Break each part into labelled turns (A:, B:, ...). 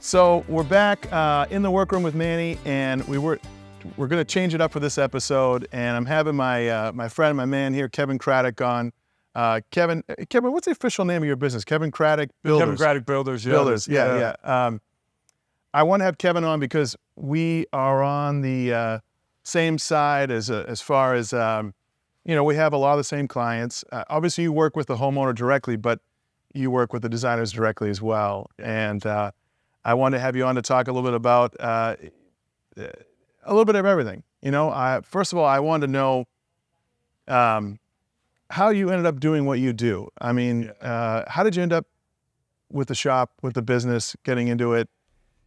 A: So we're back in the workroom with Manny, and we're going to change it up for this episode. And I'm having my friend, my man here, Kevin Cradock, on. Kevin, what's the official name of your business? Kevin Cradock Builders.
B: Kevin Cradock Builders. Yeah.
A: Builders. Yeah. I want to have Kevin on because we are on the same side as far as we have a lot of the same clients. Obviously, you work with the homeowner directly, but you work with the designers directly as well. And I want to have you on to talk a little bit about a little bit of everything. First of all, I want to know how you ended up doing what you do. I mean, how did you end up with the shop, with the business, getting into it?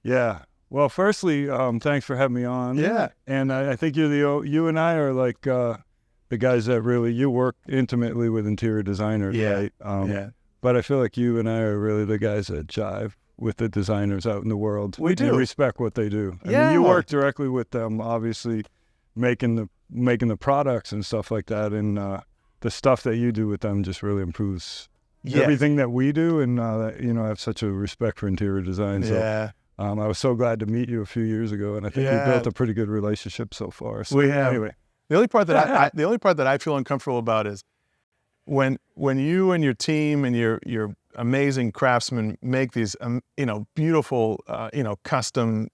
B: Yeah. Well, firstly, thanks for having me on.
A: Yeah.
B: And I think you and I are like the guys that really, you work intimately with interior designers, right?
A: Yeah.
B: But I feel like you and I are really the guys that jive with the designers out in the world.
A: We do.
B: And respect what they do. I
A: Yeah.
B: mean, you work directly with them, obviously, making the products and stuff like that. And the stuff that you do with them just really improves everything that we do. And, I have such a respect for interior design. So,
A: Yeah.
B: I was so glad to meet you a few years ago, and I think we built a pretty good relationship so far. So,
A: We have.
B: Anyway.
A: The only part that I feel uncomfortable about is when you and your team and your amazing craftsmen make these beautiful custom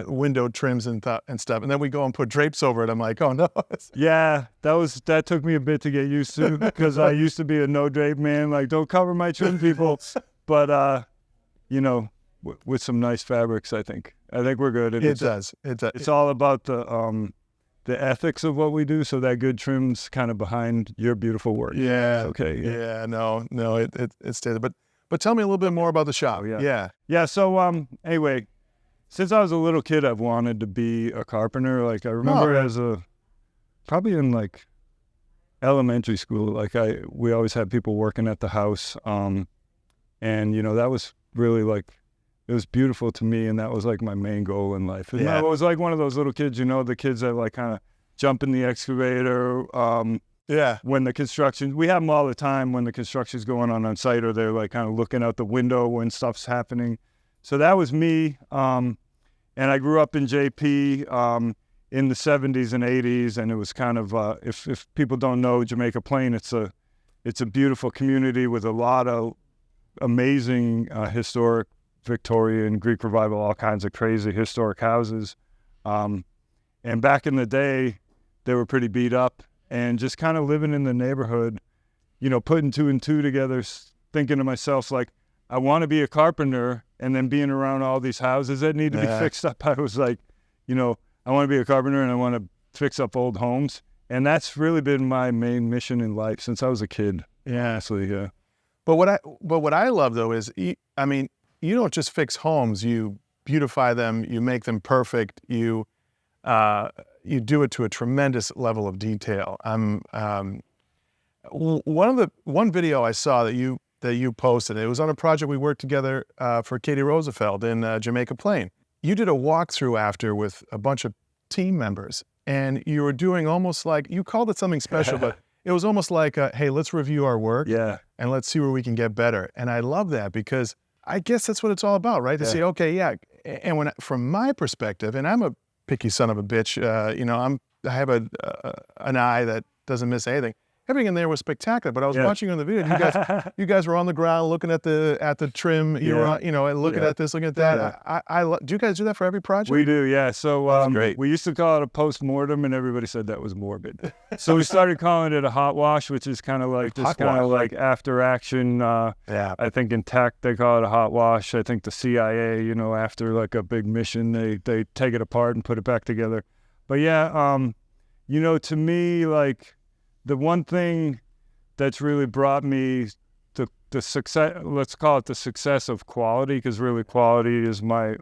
A: window trims and stuff, and then we go and put drapes over it. I'm like, oh no.
B: Yeah, that took me a bit to get used to because I used to be a no drape man, like don't cover my trim, people. But with some nice fabrics, I think we're good.
A: It does.
B: It's all about the ethics of what we do, so that good trim's kind of behind your beautiful work.
A: Yeah.
B: Okay.
A: Yeah. No. It stays. But tell me a little bit more about the shop.
B: Yeah. So anyway, since I was a little kid, I've wanted to be a carpenter. Like I remember probably in like elementary school, like we always had people working at the house, and that was really like. It was beautiful to me, and that was like my main goal in life. And I was like one of those little kids, the kids that like kind of jump in the excavator. When the construction, we have them all the time when the construction's going on site, or they're like kind of looking out the window when stuff's happening. So that was me. And I grew up in JP in the 70s and 80s, and it was kind of, if people don't know Jamaica Plain, it's a beautiful community with a lot of amazing historic Victorian, Greek Revival, all kinds of crazy historic houses. And back in the day, they were pretty beat up, and just kind of living in the neighborhood, putting two and two together, thinking to myself, like, I want to be a carpenter, and then being around all these houses that need to be fixed up. I was like, I want to be a carpenter, and I want to fix up old homes. And that's really been my main mission in life since I was a kid.
A: Yeah.
B: Honestly, yeah.
A: But what I love though is, you don't just fix homes, you beautify them, you make them perfect, you do it to a tremendous level of detail. One video I saw that you posted, it was on a project we worked together for Katie Roosevelt in Jamaica Plain. You did a walkthrough after with a bunch of team members, and you were doing almost like, you called it something special, but it was almost like, hey, let's review our work and let's see where we can get better. And I love that because I guess that's what it's all about, right? To say, okay, and from my perspective, and I'm a picky son of a bitch, I have an eye that doesn't miss anything. Everything in there was spectacular, but I was watching on the video. You guys were on the ground looking at the trim. You were, looking at this, looking at that. Do you guys do that for every project?
B: We do, yeah. So
A: great.
B: We used to call it a post-mortem, and everybody said that was morbid. So we started calling it a hot wash, which is kind of like like after action. I think in tech they call it a hot wash. I think the CIA, after like a big mission, they take it apart and put it back together. But to me, like. The one thing that's really brought me the success, let's call it the success of quality, because really quality is my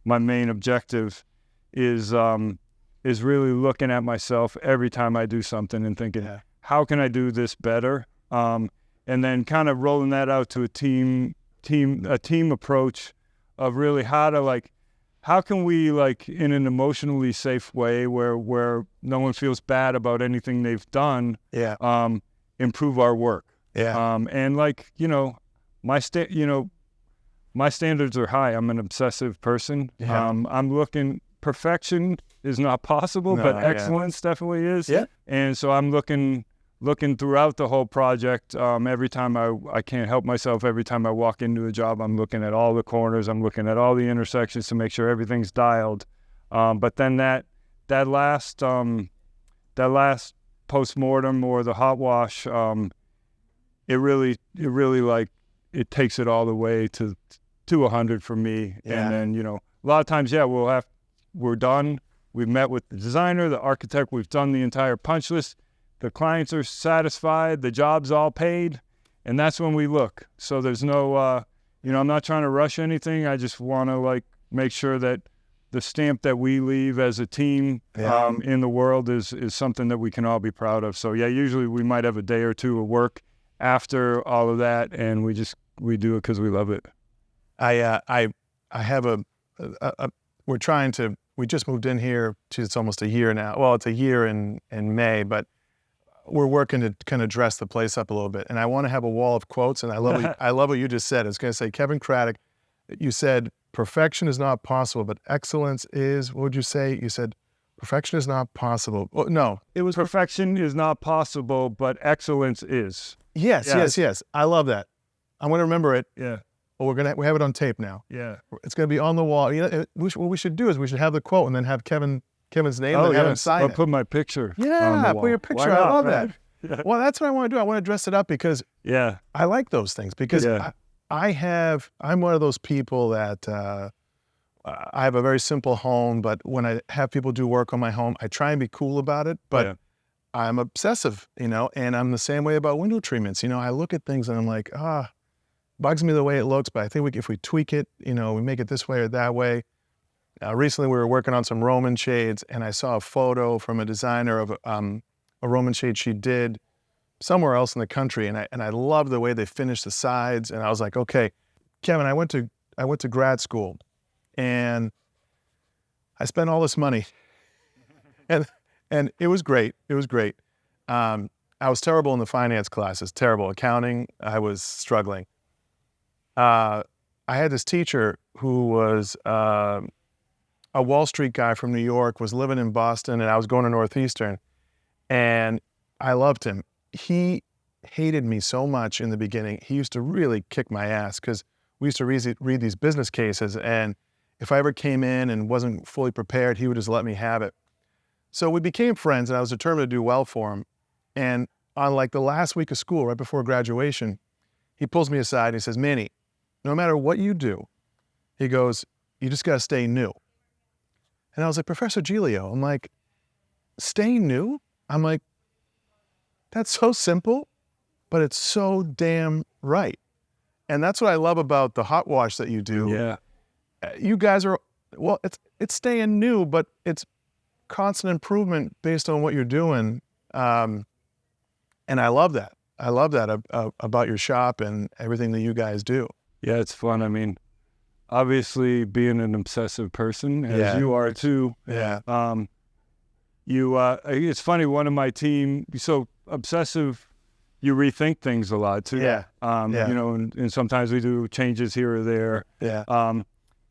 B: main objective, is really looking at myself every time I do something and thinking, how can I do this better? And then kind of rolling that out to a team approach of really how can we, like, in an emotionally safe way where no one feels bad about anything they've done, improve our work.
A: Yeah.
B: And like, my standards are high. I'm an obsessive person.
A: Yeah.
B: I'm looking, perfection is not possible,
A: No,
B: but
A: yeah.
B: excellence definitely is.
A: Yeah.
B: And so I'm looking throughout the whole project. Every time I can't help myself. Every time I walk into a job, I'm looking at all the corners. I'm looking at all the intersections to make sure everything's dialed. But then that last post-mortem or the hot wash, it really like, it takes it all the way to 100 for me.
A: Yeah.
B: And then, a lot of times, we're done. We've met with the designer, the architect. We've done the entire punch list. The clients are satisfied. The job's all paid. And that's when we look. So there's no, I'm not trying to rush anything. I just want to make sure that the stamp that we leave as a team in the world is something that we can all be proud of. So usually we might have a day or two of work after all of that, and we do it because we love it.
A: I have we just moved in here. It's almost a year now. Well, it's a year in May, but we're working to kind of dress the place up a little bit. And I want to have a wall of quotes. And I love what you just said. It's going to say, Kevin Cradock, you said, perfection is not possible, but excellence is, what would you say? You said, perfection is not possible. Well, no, it was
B: perfection is not possible, but excellence is.
A: Yes. I love that. I'm going to remember it.
B: Yeah.
A: Well, we have it on tape now.
B: Yeah.
A: It's going to be on the wall. What we should do is we should have the quote and then have Kevin's name and have him sign
B: I'll
A: it.
B: put my picture.
A: Yeah,
B: on the wall.
A: put your picture.
B: Why not,
A: I love
B: right?
A: that. Well, that's what I want to do. I want to dress it up because I like those things because I'm one of those people that I have a very simple home, but when I have people do work on my home, I try and be cool about it, but I'm obsessive, and I'm the same way about window treatments. I look at things and I'm like, bugs me the way it looks, but I think if we tweak it, we make it this way or that way. Recently we were working on some Roman shades and I saw a photo from a designer of a Roman shade she did somewhere else in the country, and I love the way they finished the sides, and I was like, okay, Kevin, I went to grad school, and I spent all this money, and it was great. It was great. I was terrible in the finance classes, terrible accounting. I was struggling. I had this teacher who was a Wall Street guy from New York, was living in Boston, and I was going to Northeastern, and I loved him. He hated me so much in the beginning. He used to really kick my ass because we used to read these business cases, and if I ever came in and wasn't fully prepared, he would just let me have it. So we became friends, and I was determined to do well for him. And on the last week of school, right before graduation, he pulls me aside and he says, Manny, no matter what you do, he goes, you just got to stay new. And I was like, Professor Giglio, I'm like, stay new? I'm like, that's so simple, but it's so damn right. And that's what I love about the hot wash that you do.
B: Yeah.
A: You guys are, it's staying new, but it's constant improvement based on what you're doing. And I love that. I love that about your shop and everything that you guys do.
B: Yeah, it's fun. I mean, obviously being an obsessive person, as you are too.
A: Yeah.
B: It's funny, one of my team, so obsessive, you rethink things a lot too.
A: Yeah.
B: And sometimes we do changes here or there.
A: Yeah.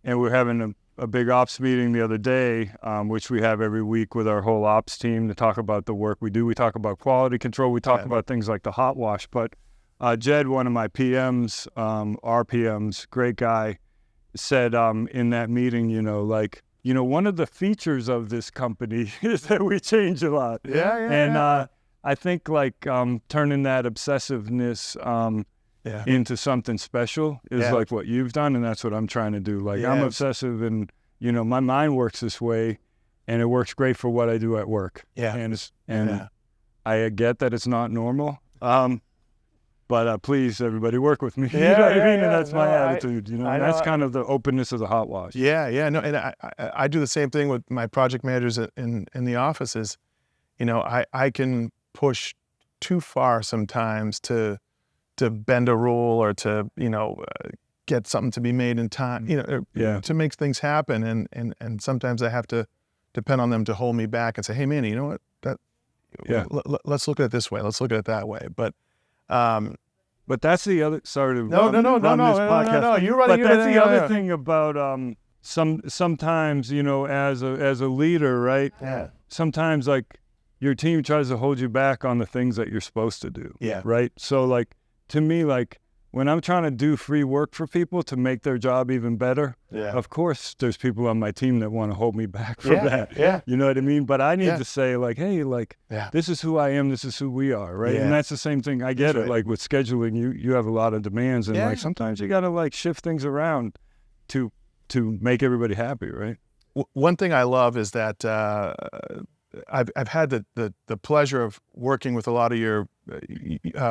B: And we're having a big ops meeting the other day, which we have every week with our whole ops team to talk about the work we do. We talk about quality control. We talk about things like the hot wash. But Jed, one of my PMs, RPMs, great guy, said in that meeting, one of the features of this company is that we change a lot. And I think turning that obsessiveness into something special is like what you've done, and that's what I'm trying to do. I'm obsessive, and my mind works this way, and it works great for what I do at work.
A: Yeah.
B: And I get that it's not normal. But please, everybody, work with me. You know what I mean? And that's my attitude. And that's kind of the openness of the hot wash.
A: Yeah. No, and I do the same thing with my project managers in the offices. I can push too far sometimes to bend a rule or to get something to be made in time. To make things happen. And sometimes I have to depend on them to hold me back and say, hey, Manny, you know what? Let's look at it this way. Let's look at it that way. But
B: But that's the other. Sorry to
A: No. You're running.
B: But that's the other thing about sometimes, you know, as a leader, right?
A: Yeah.
B: Sometimes like your team tries to hold you back on the things that you're supposed to do.
A: Yeah.
B: Right. So like to me, like when I'm trying to do free work for people to make their job even better, of course there's people on my team that want to hold me back from that.
A: Yeah.
B: You know what I mean? But I need to say like, hey, like this is who I am, this is who we are, right? And that's the same thing. I get it. Like with scheduling, you have a lot of demands, and like sometimes you gotta like shift things around to make everybody happy, right?
A: One thing I love is that I've had the pleasure of working with a lot of your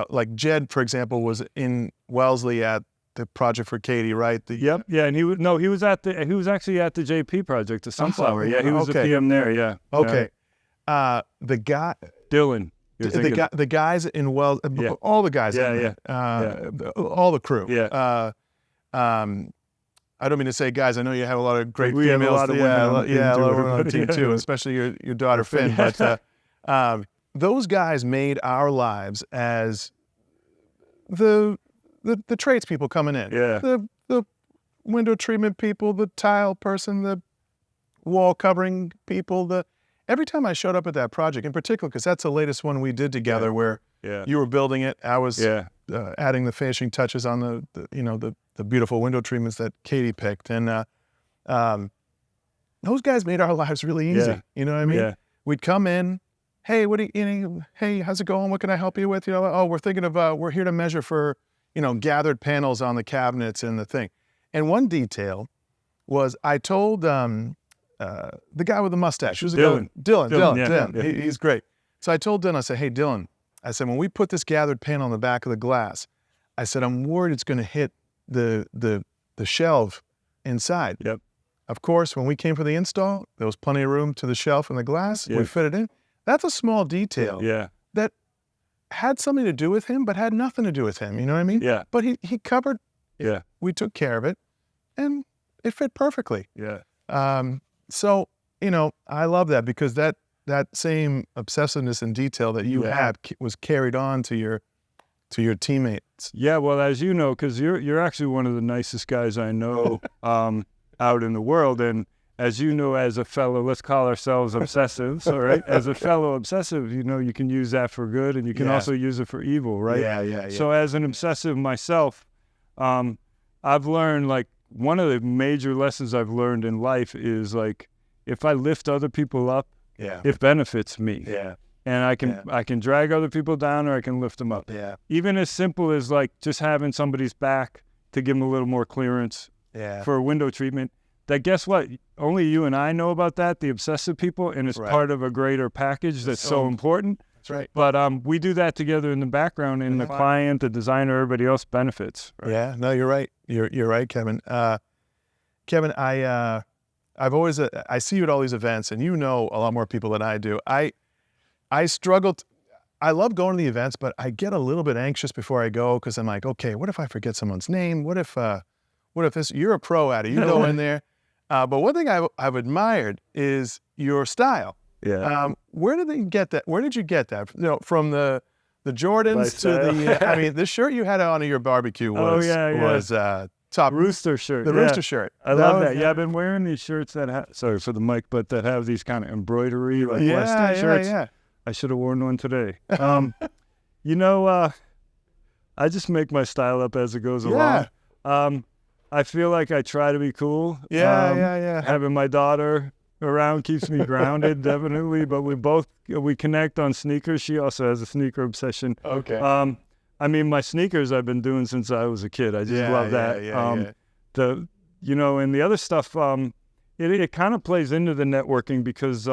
A: like Jed, for example, was in Wellesley at the project for Katie, right?
B: Yeah, and he was actually at the JP project, the Sunflower. Yeah, he was the PM there. Yeah.
A: Okay. The guy
B: Dylan.
A: The guys in Wells, all the guys. All the crew.
B: Yeah.
A: I don't mean to say guys. I know you have a lot of great
B: we
A: females.
B: Have a lot of women
A: on the team too, especially your daughter Finn. But those guys made our lives as the tradespeople coming in.
B: Yeah.
A: The window treatment people, the tile person, the wall covering people. Every time I showed up at that project, in particular, because that's the latest one we did together, where you were building it, I was adding the finishing touches on the beautiful window treatments that Katie picked, and those guys made our lives really easy.
B: Yeah.
A: You know what I mean?
B: Yeah.
A: We'd come in, hey, hey, how's it going? What can I help you with? You know, oh, we're thinking of we're here to measure for gathered panels on the cabinets and the thing. And one detail was I told the guy with the mustache, who's Dylan.
B: Yeah.
A: He's great. So I told Dylan, I said, hey, Dylan, I said, when we put this gathered panel on the back of the glass, I said, I'm worried it's going to hit the shelf inside.
B: Yep.
A: Of course, when we came for the install, there was plenty of room to the shelf and the glass. We fit it in. That's a small detail that had something to do with him, but had nothing to do with him. You know what I mean?
B: Yeah.
A: But he covered.
B: Yeah.
A: We took care of it, and it fit perfectly.
B: Yeah.
A: So I love that, because that same obsessiveness and detail that you have was carried on to your teammates.
B: Yeah. Well, as you know, because you're actually one of the nicest guys I know out in the world, and as you know, as a fellow, let's call ourselves obsessives, all right? As a fellow obsessive, you can use that for good, and you can also use it for evil, right?
A: Yeah.
B: So as an obsessive myself, I've learned, like, one of the major lessons I've learned in life is, like, if I lift other people up, it benefits me.
A: Yeah.
B: And I can drag other people down, or I can lift them up.
A: Yeah.
B: Even as simple as, like, just having somebody's back to give them a little more clearance for a window treatment. That, guess what? Only you and I know about that, the obsessive people, and it's part of a greater package that's so important.
A: That's right.
B: But we do that together in the background, and the client, the designer, everybody else benefits. Right?
A: Yeah, no, you're right. You're right, Kevin. Kevin, I've always I see you at all these events, and you know a lot more people than I do. I struggled. I love going to the events, but I get a little bit anxious before I go, because I'm like, okay, what if I forget someone's name? What if this? You're a pro at it. You go in there. But one thing I've admired is your style.
B: Yeah.
A: Where did they get that? Where did you get that? From the Jordans to the. I mean, the shirt you had on at your barbecue was top
B: rooster shirt.
A: The rooster shirt.
B: I love that. Yeah, I've been wearing these shirts that sorry for the mic, but that have these kind of embroidery Western shirts.
A: Yeah.
B: I should have worn one today. I just make my style up as it goes along. I feel like I try to be cool.
A: Yeah.
B: Having my daughter around keeps me grounded, definitely. But we connect on sneakers. She also has a sneaker obsession.
A: Okay.
B: I mean, my sneakers I've been doing since I was a kid. I just love that. And the other stuff, it kind of plays into the networking, because,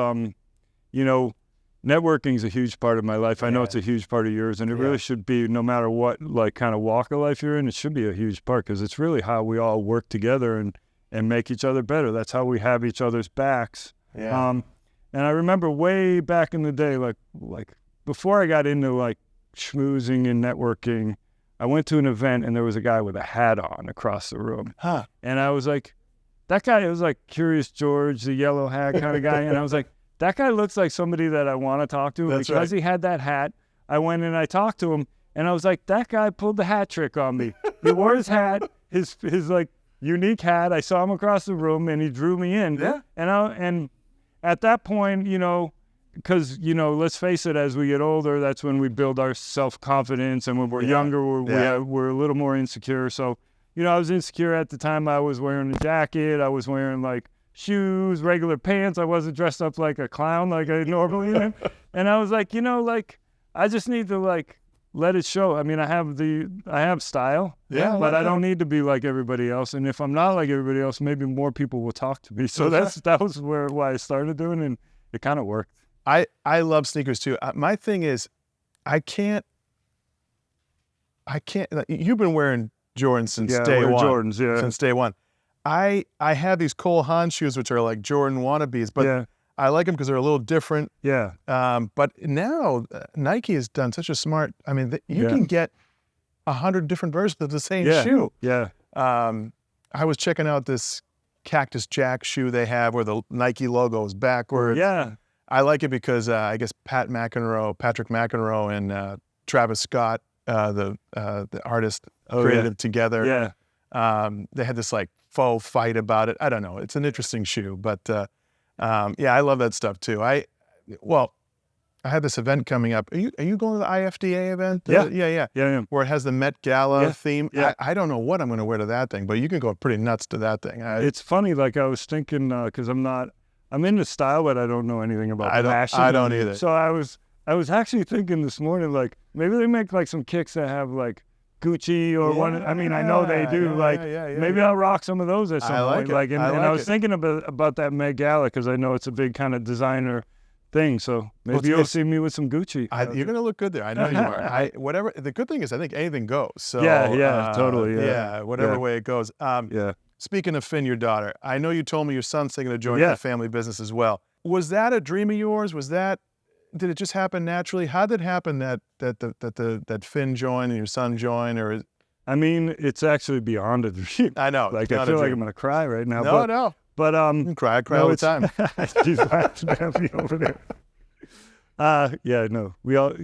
B: networking is a huge part of my life. I know it's a huge part of yours, and it really should be, no matter what, like, kind of walk of life you're in, it should be a huge part, because it's really how we all work together and make each other better. That's how we have each other's backs.
A: Yeah.
B: And I remember way back in the day, like before I got into, like, schmoozing and networking, I went to an event, and there was a guy with a hat on across the room.
A: Huh.
B: And I was like, that guy, it was like Curious George, the yellow hat kind of guy. And I was like, that guy looks like somebody that I want to talk to. Because he had that hat. I went and I talked to him, And I was like, that guy pulled the hat trick on me. He wore his hat, his like unique hat. I saw him across the room, and he drew me in.
A: Yeah.
B: And at that point, you know, because, you know, let's face it, as we get older, that's when we build our self-confidence. And when we're younger, we're a little more insecure. So, you know, I was insecure at the time. I was wearing a jacket. I was wearing, like, shoes, regular pants. I wasn't dressed up like a clown like I normally am. And I was like, you know, like, I just need to, like, let it show. I mean, I have style, but I don't need to be like everybody else. And if I'm not like everybody else, maybe more people will talk to me. So that was why I started doing it, and it kind of worked.
A: I love sneakers too. My thing is, I can't. You've been wearing Jordans since day one.
B: Jordans, yeah.
A: Since day one. I have these Cole Haan shoes, which are like Jordan wannabes, but I like them because they're a little different.
B: Yeah.
A: But now Nike has done such a smart. I mean, you can get 100 different versions of the same shoe.
B: Yeah.
A: I was checking out this Cactus Jack shoe they have where the Nike logo is backwards.
B: Yeah.
A: I like it because I guess Patrick McEnroe, and Travis Scott, the artist, created it together.
B: Yeah.
A: They had this like faux fight about it. I don't know. It's an interesting shoe, but I love that stuff too. I had this event coming up. Are you going to the IFDA event?
B: Yeah.
A: Where it has the Met Gala theme.
B: Yeah.
A: I don't know what I'm going to wear to that thing, but you can go pretty nuts to that thing.
B: It's funny. Like I was thinking, because I'm into style, but I don't know anything about fashion.
A: I don't either.
B: So I was actually thinking this morning, like maybe they make like some kicks that have like Gucci or one. I mean, I know they do. Maybe I'll rock some of those at some point. Like, and I was thinking about that Met Gala because I know it's a big kind of designer thing. So maybe you'll see me with some Gucci.
A: You're gonna look good there. I know you are. Whatever. The good thing is, I think anything goes. So
B: totally.
A: Whatever way it goes. Speaking of Finn, your daughter, I know you told me your son's thinking of joining the family business as well. Was that a dream of yours? Did it just happen naturally? How did it happen that Finn joined and your son joined? Or
B: I mean, it's actually beyond a dream.
A: I know.
B: Like I feel like I'm gonna cry right now.
A: No.
B: But
A: you can cry. I cry all the time.
B: She's laughing at me over there. No.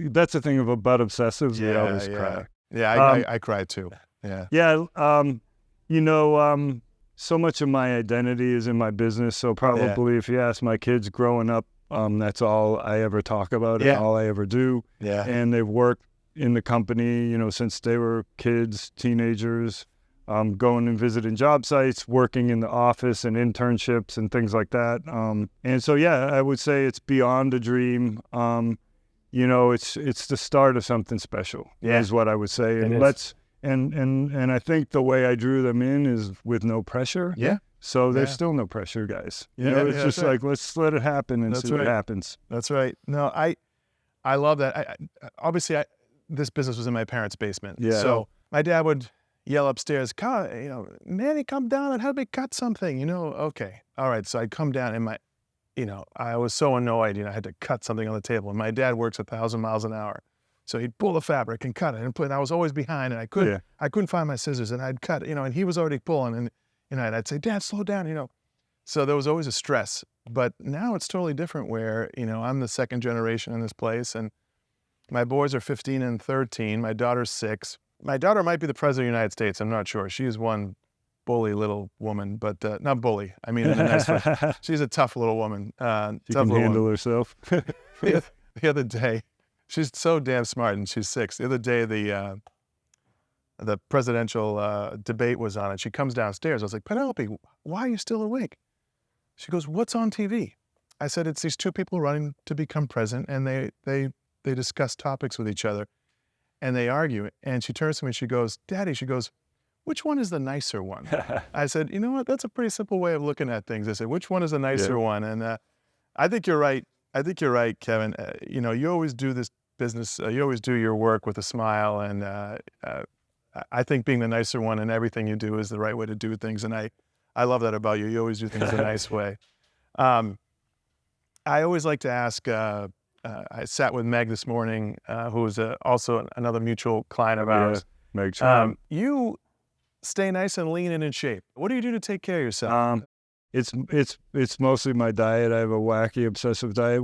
B: That's the thing about obsessives. We always cry.
A: Yeah, I cry too. Yeah.
B: Yeah. You know, so much of my identity is in my business. So probably if you ask my kids growing up, that's all I ever talk about and all I ever do.
A: Yeah.
B: And they've worked in the company, you know, since they were kids, teenagers, going and visiting job sites, working in the office and internships and things like that. And so, I would say it's beyond a dream. You know, it's the start of something special is what I would say. And I think the way I drew them in is with no pressure.
A: Yeah.
B: So there's still no pressure, guys. You know, it's just like, let's let it happen and see what happens.
A: That's right. No, I love that. Obviously, this business was in my parents' basement.
B: Yeah.
A: So my dad would yell upstairs, Manny, come down and help me cut something, Okay. All right. So I'd come down and I was so annoyed, I had to cut something on the table. And my dad works 1,000 miles an hour. So he'd pull the fabric and cut it and I was always behind and I couldn't find my scissors and I'd cut, and he was already pulling and I'd say, Dad, slow down, So there was always a stress, but now it's totally different where, I'm the second generation in this place and my boys are 15 and 13. My daughter's 6. My daughter might be the president of the United States. I'm not sure. She is one bully little woman, but not bully. I mean, in a nice way. She's a tough little woman.
B: She can handle herself.
A: The other day, she's so damn smart and she's 6. The other day, the presidential debate was on and she comes downstairs. I was like, Penelope, why are you still awake? She goes, what's on TV? I said, it's these two people running to become president and they discuss topics with each other and they argue. And she turns to me and she goes, Daddy, which one is the nicer one? I said, you know what? That's a pretty simple way of looking at things. I said, which one is the nicer one? And I think you're right. Kevin. You always do this business. You always do your work with a smile. And I think being the nicer one in everything you do is the right way to do things. And I love that about you. You always do things a nice way. I always like to ask, I sat with Meg this morning, who is also another mutual client of ours.
B: Meg.
A: You stay nice and lean and in shape. What do you do to take care of yourself?
B: It's mostly my diet. I have a wacky obsessive diet.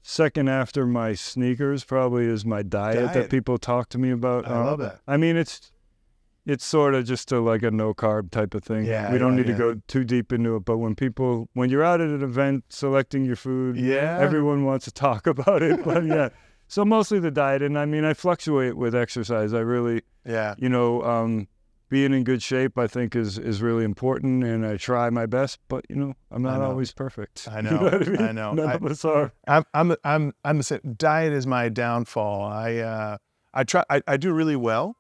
B: second after my sneakers probably is my diet that people talk to me about.
A: I love that.
B: I mean, it's sort of just like a no carb type of thing.
A: Yeah,
B: we don't need to go too deep into it, but when you're out at an event selecting your food, everyone wants to talk about it. But yeah, so mostly the diet. And I mean, I fluctuate with exercise. I really, being in good shape, I think is really important, and I try my best, but I'm not always perfect.
A: I know.
B: You know what I mean?
A: I know.
B: None of us are.
A: I'm the same. Diet is my downfall. I do really well,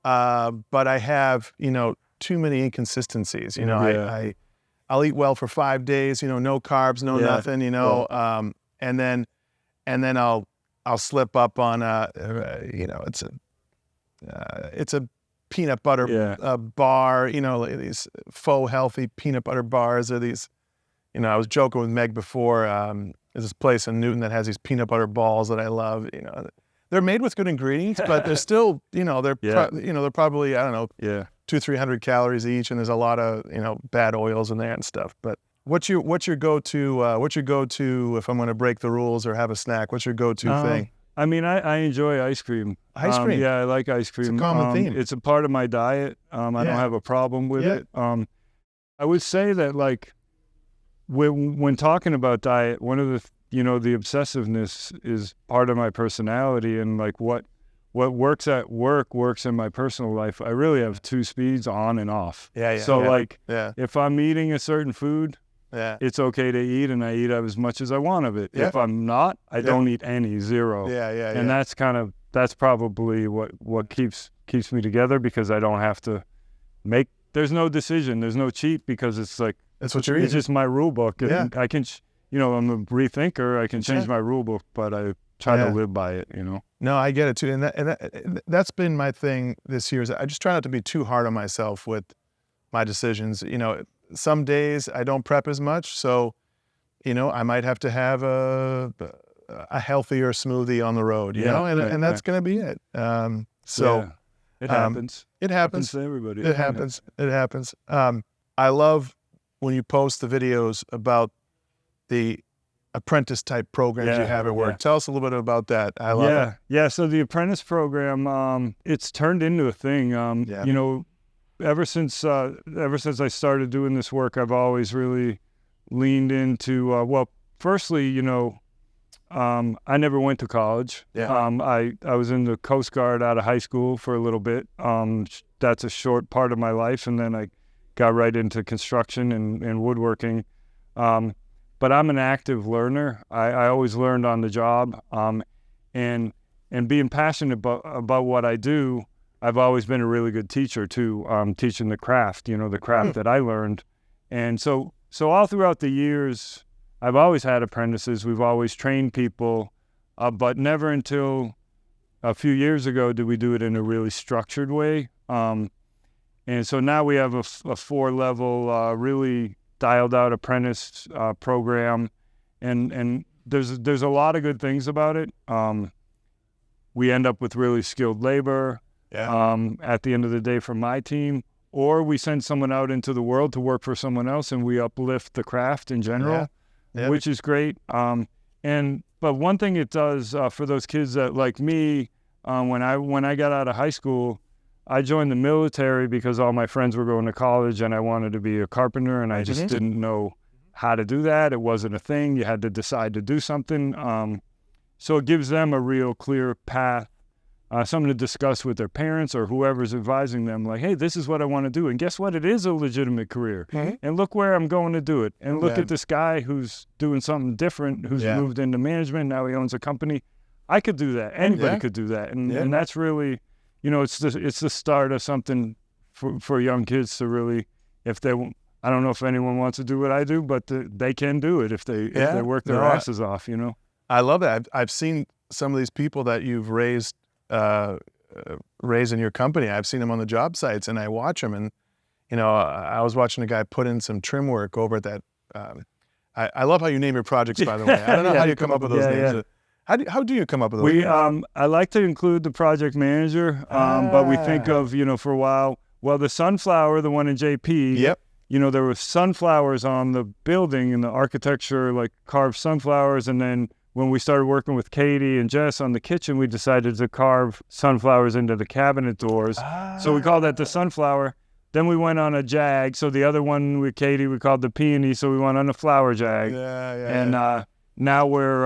A: but I have too many inconsistencies. I'll eat well for 5 days. No carbs, no nothing. And then I'll slip up on it's a peanut butter bar, these faux healthy peanut butter bars are these, I was joking with Meg before, there's this place in Newton that has these peanut butter balls that I love, they're made with good ingredients, but they're still, they're probably, I don't know, 200-300 calories each, and there's a lot of, bad oils in there and stuff. But what's your go-to if I'm going to break the rules or have a snack? What's your go-to thing?
B: I mean, I enjoy ice cream.
A: Ice cream?
B: Yeah, I like ice cream.
A: It's a common theme.
B: It's a part of my diet. I don't have a problem with it. I would say that, like, when talking about diet, one of the, the obsessiveness is part of my personality, and like what works at work works in my personal life. I really have two speeds, on and off. If I'm eating a certain food, it's okay to eat, and I eat as much as I want of it. If I'm not, I don't eat any, zero. And that's probably what keeps me together, because I don't have to there's no decision, there's no cheat, because it's like,
A: that's what you're eating.
B: It's just my rule book. And I can, I'm a rethinker, I can change my rule book, but I try to live by it,
A: No, I get it too. And that's been my thing this year, is I just try not to be too hard on myself with my decisions. Some days I don't prep as much, so I might have to have a healthier smoothie on the road, and that's going to be it.
B: It happens.
A: It happens
B: to everybody.
A: It happens. It happens. I love when you post the videos about the apprentice type programs you have at work. Tell us a little bit about that. I love it.
B: Yeah. So the apprentice program, it's turned into a thing. Ever since I started doing this work, I've always really leaned into, firstly, I never went to college. I was in the Coast Guard out of high school for a little bit. That's a short part of my life. And then I got right into construction and woodworking. But I'm an active learner. I always learned on the job. And being passionate about what I do, I've always been a really good teacher too, teaching the craft, the craft that I learned. And so all throughout the years, I've always had apprentices. We've always trained people, but never until a few years ago did we do it in a really structured way. And so now we have a 4-level, really dialed out apprentice program. And there's a lot of good things about it. We end up with really skilled labor. At the end of the day for my team, or we send someone out into the world to work for someone else, and we uplift the craft in general, which is great. But one thing it does for those kids that, like me, when I got out of high school, I joined the military because all my friends were going to college, and I wanted to be a carpenter, and I just didn't know how to do that. It wasn't a thing. You had to decide to do something. So it gives them a real clear path. Something to discuss with their parents or whoever's advising them, like, hey, this is what I want to do. And guess what? It is a legitimate career. And look where I'm going to do it. And look at this guy who's doing something different, who's moved into management. Now he owns a company. I could do that. Anybody could do that. And that's really, it's the start of something for young kids to really, if they, I don't know if anyone wants to do what I do, but they can do it if they work their asses off,
A: I love that. I've seen some of these people that you've raised in your company. I've seen them on the job sites, and I watch them. And I was watching a guy put in some trim work over at that. I love how you name your projects, by the way. I don't know how you come up with those names. How do you come up with those?
B: I like to include the project manager, but we think of for a while. Well, the sunflower, the one in JP. There were sunflowers on the building, and the architecture like carved sunflowers, and then when we started working with Katie and Jess on the kitchen, we decided to carve sunflowers into the cabinet doors. So we called that the sunflower. Then we went on a jag. So the other one with Katie, we called the peony. So we went on a flower jag. And now we're,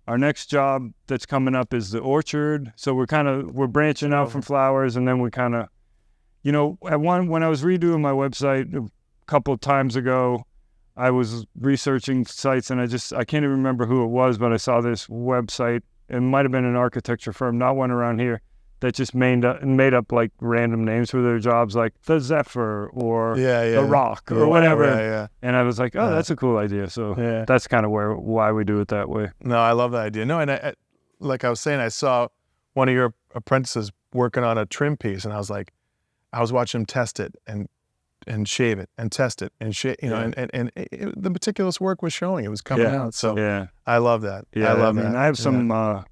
B: our next job that's coming up is the orchard. So we're branching out from flowers, and then we kind of, you know, when I was redoing my website a couple of times ago, I was researching sites, and I can't even remember who it was, but I saw this website. It might have been an architecture firm, not one around here, that just made up like random names for their jobs, like the Zephyr or the Rock or whatever. And I was like, oh, that's a cool idea. So that's kind of why we do it that way.
A: No, I love that idea. No, and like I was saying, I saw one of your apprentices working on a trim piece, and I was watching him test it and shave it and test it and you know, and the meticulous work was showing, it was coming out. So I love that. I love that.
B: I have some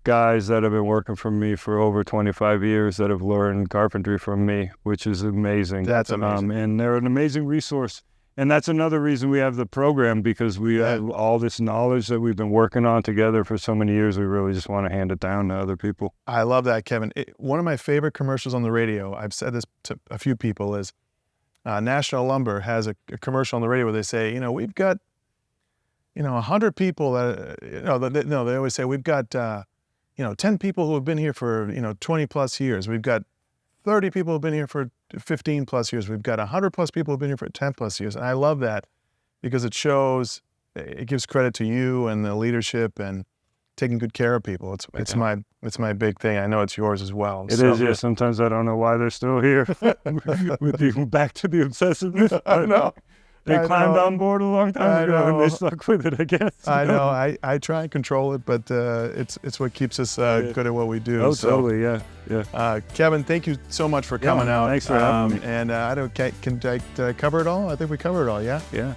B: guys that have been working for me for over 25 years that have learned carpentry from me, which is amazing.
A: That's amazing.
B: And they're an amazing resource. And that's another reason we have the program, because we have all this knowledge that we've been working on together for so many years. We really just want to hand it down to other people.
A: I love that, Kevin. One of my favorite commercials on the radio, I've said this to a few people, is National Lumber has a commercial on the radio where they say, you know, we've got, 100 people that, they always say we've got, 10 people who have been here for, 20 plus years. We've got 30 people who have been here for 15 plus years. We've got 100 plus people who have been here for 10 plus years. And I love that because it gives credit to you and the leadership and taking good care of people. It's my big thing. I know it's yours as well.
B: It is, yeah. Sometimes I don't know why they're still here. Back to the obsessiveness.
A: I know.
B: They climbed on board a long time ago, and they stuck with it, I guess.
A: I know. I try and control it, but it's what keeps us good at what we do.
B: Oh, totally, yeah.
A: Kevin, thank you so much for coming out.
B: Thanks for having me.
A: And did I cover it all? I think we covered it all, yeah?
B: Yeah.